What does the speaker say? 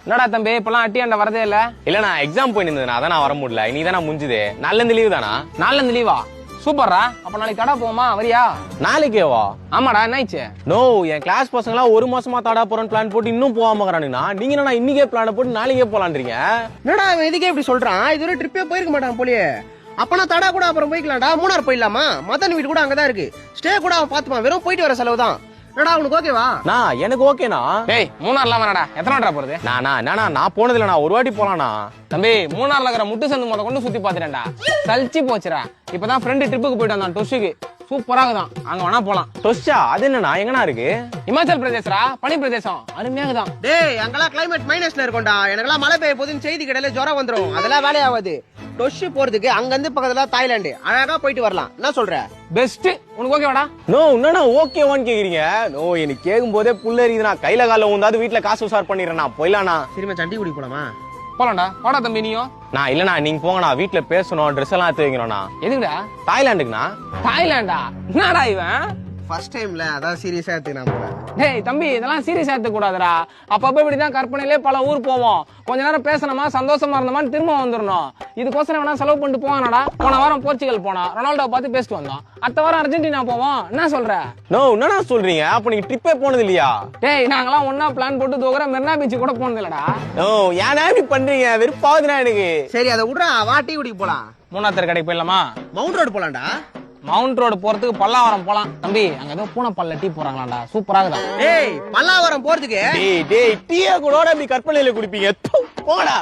என்னடா தம்பி இப்பெல்லாம் அட்டியாண்ட வரதே இல்ல? இல்ல நான் எக்ஸாம் போயிருந்தேன், அதான் நான் வர முடியல. இன்னைக்கு தான் முடிஞ்சது. நாளைல லீவு தானா? நாளைல லீவா? சூப்பர்ரா. அப்ப நாளைக்கு கடை போமா, வரியா? நாளைக்கேவா? ஆமாடா, என்னாச்சு? நோ, என் கிளாஸ் பசங்க எல்லாம் 1 மாசமா தடா போறேன்னு பிளான் போட்டு இன்னும் போகாம இருக்கிறானுங்கண்ணா. நீங்க என்ன இன்னைக்கே பிளான் போட்டு நாளைக்கே போலான்றீங்க? என்னடா இதுக்கே இப்படி சொல்றான்? இது ஒரு ட்ரிப்பே போயிருக்க மாட்டான் போலியே. அப்பனா தடா கூட அப்புறம் போய்க்கலாம்டா. மூணார் போயிடலாமா? மதன் வீடு கூட அங்கதான் இருக்கு. ஸ்டே கூட அவன் பாத்துப்பான். வெறும் போயிட்டு வர செலவு தான். என்னடா உனக்கு ஓகேவா? நான் எனக்கு ஓகேண்ணா. டேய் மூணார்லாம் வேணாடா. எத்தனை வாட்டா போறது? நான் போனதில்ல. நான் ஒரு வாட்டி போலாண்ணா. தம்பி மூணார்ல இருக்கிற முட்டு சந்து முத கொண்டு சுத்தி பாத்துட்டேன்டா. சலிச்சு போச்சுடா. இப்பதான் ஃப்ரெண்டு ட்ரிப்புக்கு போயிட்டு வந்தான் டொஷுக்கு. சூப்பரா இருக்குதான். அங்க வேணா போலாம். தொஷா அது என்னண்ணா? எங்கண்ணா இருக்கு? இமாச்சல் பிரதேசரா, பனி பிரதேசம். அருமையாகுதான். டேய் அங்கெல்லாம் கிளைமேட் மைனஸ்ல இருக்கும்டா. எனக்கெல்லாம் மழை பெய்ய போதுன்னு செய்தி கடையில ஜுரம் வந்துரும். அதெல்லாம் வேலையாவாது. டொஷு போறதுக்கு அங்க இருந்து பக்கத்துல தாய்லாந்து அழகா போயிட்டு வரலாம். என்ன சொல்ற? பெஸ்ட். உனக்கு ஓகேவாடா? நோ, என்னண்ணா ஓகேவான்னு கேக்குறீங்க? நோ, எனக்கு கேட்கும் போதே புள்ள இருக்குதுண்ணா. கையில கால உந்தாது வீட்டுல காசு உசார் பண்ணிடுறேண்ணா. போயிடலாண்ணா. சரிமா சண்டி குடி போலாமா? போலாம்டா. வாடா தம்பி நீயும். நான் இல்லண்ணா, நீங்க போங்கண்ணா. வீட்டுல பேசணும், ட்ரெஸ் எல்லாம் எடுத்து வைக்கணும்ண்ணா. எதுக்குடா? தாய்லாந்துக்குண்ணா. தாய்லாண்டா? என்னடா இவன் ஃபர்ஸ்ட் டைம்ல அதான் சீரியஸா எடுத்துக்கலாம் போல. டேய் தம்பி இதெல்லாம் சீரியஸா எடுத்துக்க கூடாதுடா. அப்பப்ப இப்படிதான் கற்பனையிலே பல ஊர் போவோம். கொஞ்ச நேரம் பேசணுமா, சந்தோஷமா இருந்தோமான்னு திரும்ப வந்துடணும். இதுக்கோசரம் வேணா செலவு பண்ணிட்டு போவானடா. போன வாரம் போர்ச்சுகல் போனோம், ரொனால்டோ பார்த்து பேசிட்டு வந்தோம். அடுத்த வாரம் அர்ஜென்டினா போவோம். என்ன சொல்ற? நோ, என்னண்ணா சொல்றீங்க? அப்ப நீங்க ட்ரிப்பே போனது இல்லையா? டேய் நாங்களாம் ஒன்னா பிளான் போட்டு தூக்குற மெரினா பீச் கூட போனது இல்லடா. நோ, ஏன்னா இப்படி பண்றீங்க? வெறுப்பாகுதுண்ணா எனக்கு. சரி அதை விட்றா. வா டீ குடிக்க போலாம். மூணாத்தர் கடைக்கு போயிடலாமா? மவுண்ட் ரோடு போலாம்டா. மவுண்ட் ரோடு போறதுக்கு பல்லாவரம் போலாம். தம்பி அங்க ஏதோ பூனைப்பல்ல டீ போறாங்களாடா. சூப்பரா இருக்குதா. டேய் பல்லாவரம் போறதுக்கு டேய் டேய் டீயை கூட அப்படி கற்பனையில குடிப்பீங்க. போடா.